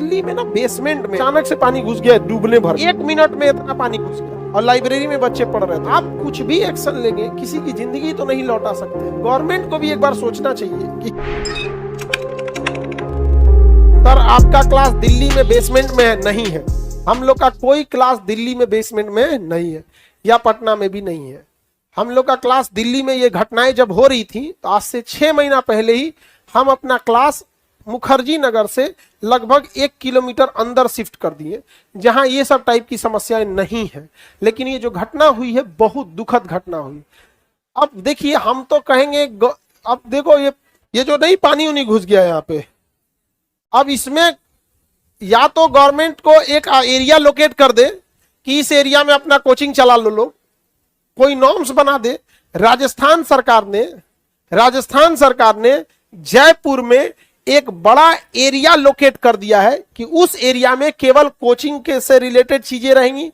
दिल्ली में ना बेसमेंट में अचानक से पानी घुस गया, डूबने भर, 1 मिनट में इतना पानी घुस गया और लाइब्रेरी में बच्चे पढ़ रहे थे। आप कुछ भी एक्शन लेंगे, किसी की जिंदगी तो नहीं लौटा सकते। गवर्नमेंट को भी एक बार सोचना चाहिए कि सर आपका क्लास दिल्ली में बेसमेंट में नहीं है, हम लोग का कोई क्लास दिल्ली में बेसमेंट में नहीं है या पटना में भी नहीं है। हम लोग का क्लास दिल्ली में ये घटनाएं जब हो रही थी तो आज से 6 महीना पहले ही हम अपना क्लास मुखर्जी नगर से लगभग 1 किलोमीटर अंदर शिफ्ट कर दिए, जहां ये सब टाइप की समस्याएं नहीं है। लेकिन ये जो घटना हुई है बहुत दुखद घटना हुई। अब देखिए हम तो कहेंगे, अब देखो ये जो नहीं पानी उनी घुस गया यहाँ पे, अब इसमें या तो गवर्नमेंट को एक एरिया लोकेट कर दे कि इस एरिया में अपना कोचिंग चला लो, लोग कोई नॉर्म्स बना दे। राजस्थान सरकार ने जयपुर में एक बड़ा एरिया लोकेट कर दिया है कि उस एरिया में केवल कोचिंग के से रिलेटेड चीजें रहेंगी,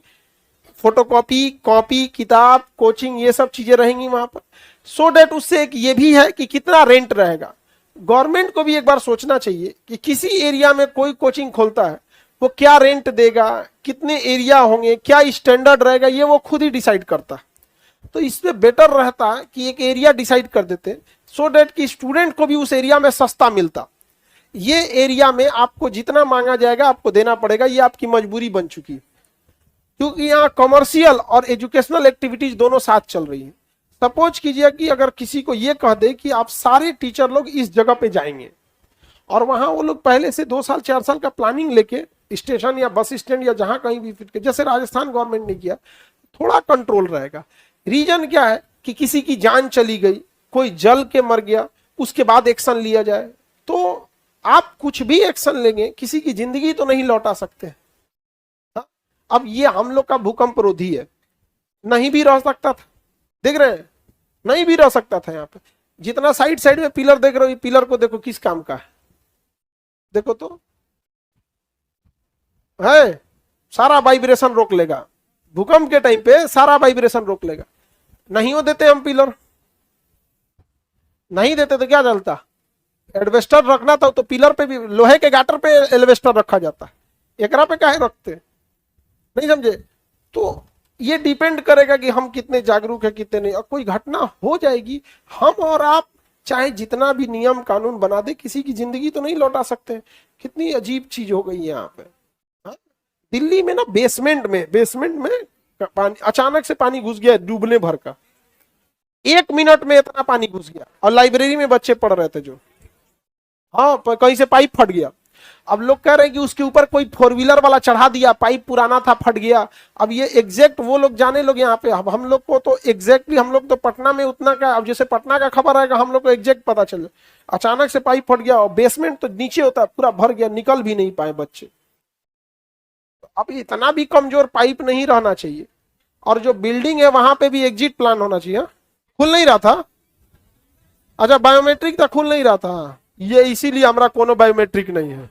फोटोकॉपी, कॉपी, किताब, कोचिंग, ये सब चीजें रहेंगी वहां पर। सो डेट उससे एक ये भी है कि कितना रेंट रहेगा। गवर्नमेंट को भी एक बार सोचना चाहिए कि किसी एरिया में कोई कोचिंग खोलता है वो क्या रेंट देगा, कितने एरिया होंगे, क्या स्टैंडर्ड रहेगा, ये वो खुद ही डिसाइड करता है। तो इसमें बेटर रहता कि एक एरिया डिसाइड कर देते सो डेट कि स्टूडेंट को भी उस एरिया में सस्ता मिलता। ये एरिया में आपको जितना मांगा जाएगा आपको देना पड़ेगा, ये आपकी मजबूरी बन चुकी है, क्योंकि यहाँ कमर्शियल और एजुकेशनल एक्टिविटीज दोनों साथ चल रही है। सपोज कीजिए कि अगर किसी को ये कह दे कि आप सारे टीचर लोग इस जगह पे जाएंगे और वहां वो लोग पहले से 2 साल 4 साल का प्लानिंग लेके स्टेशन या बस स्टैंड या जहां कहीं भी फिट के, जैसे राजस्थान गवर्नमेंट ने किया, थोड़ा कंट्रोल रहेगा। रीजन क्या है कि किसी की जान चली गई, कोई जल के मर गया, उसके बाद एक्शन लिया जाए। तो आप कुछ भी एक्शन लेंगे, किसी की जिंदगी तो नहीं लौटा सकते। हाँ? अब ये हम लोग का भूकंप रोधी है, नहीं भी रह सकता था, देख रहे हैं, नहीं भी रह सकता था। यहाँ पे जितना साइड में पिलर देख रहे हो, पिलर को देखो किस काम का है, देखो तो है, सारा वाइब्रेशन रोक लेगा। भूकंप के टाइम पे सारा वाइब्रेशन रोक लेगा। नहीं हो देते हम पिलर, नहीं देते तो क्या चलता, एडवेस्टर रखना था तो पिलर पे भी, लोहे के गाटर पे एल्वेस्टर रखा जाता है, एकरा पे काहे रखते, नहीं समझे। तो ये डिपेंड करेगा कि हम कितने जागरूक है कितने नहीं। और कोई घटना हो जाएगी, हम और आप चाहे जितना भी नियम कानून बना दे, किसी की जिंदगी तो नहीं लौटा सकते। कितनी अजीब चीज हो गई है यहाँ पे। हाँ? दिल्ली में ना बेसमेंट में पानी, अचानक से पानी घुस गया, डूबने भर का, 1 मिनट में इतना पानी घुस गया और लाइब्रेरी में बच्चे पढ़ रहे थे जो, हाँ कहीं से पाइप फट गया। अब लोग कह रहे हैं कि उसके ऊपर कोई 4 व्हीलर वाला चढ़ा दिया, पाइप पुराना था फट गया। अब ये एग्जैक्ट वो लोग जाने लोग यहाँ पे, अब हम लोग को तो एग्जैक्टली, हम लोग तो पटना में उतना का, अब जैसे पटना का खबर आएगा हम लोग को एग्जैक्ट पता चले। अचानक से पाइप फट गया और बेसमेंट तो नीचे होता है, पूरा भर गया, निकल भी नहीं पाए बच्चे। अब इतना भी कमजोर पाइप नहीं रहना चाहिए। और जो बिल्डिंग है वहां पे भी एग्जिट प्लान होना चाहिए। खुल नहीं रहा था, अच्छा बायोमेट्रिक था, खुल नहीं रहा था, ये इसीलिए हमारा कोनो बायोमेट्रिक नहीं है।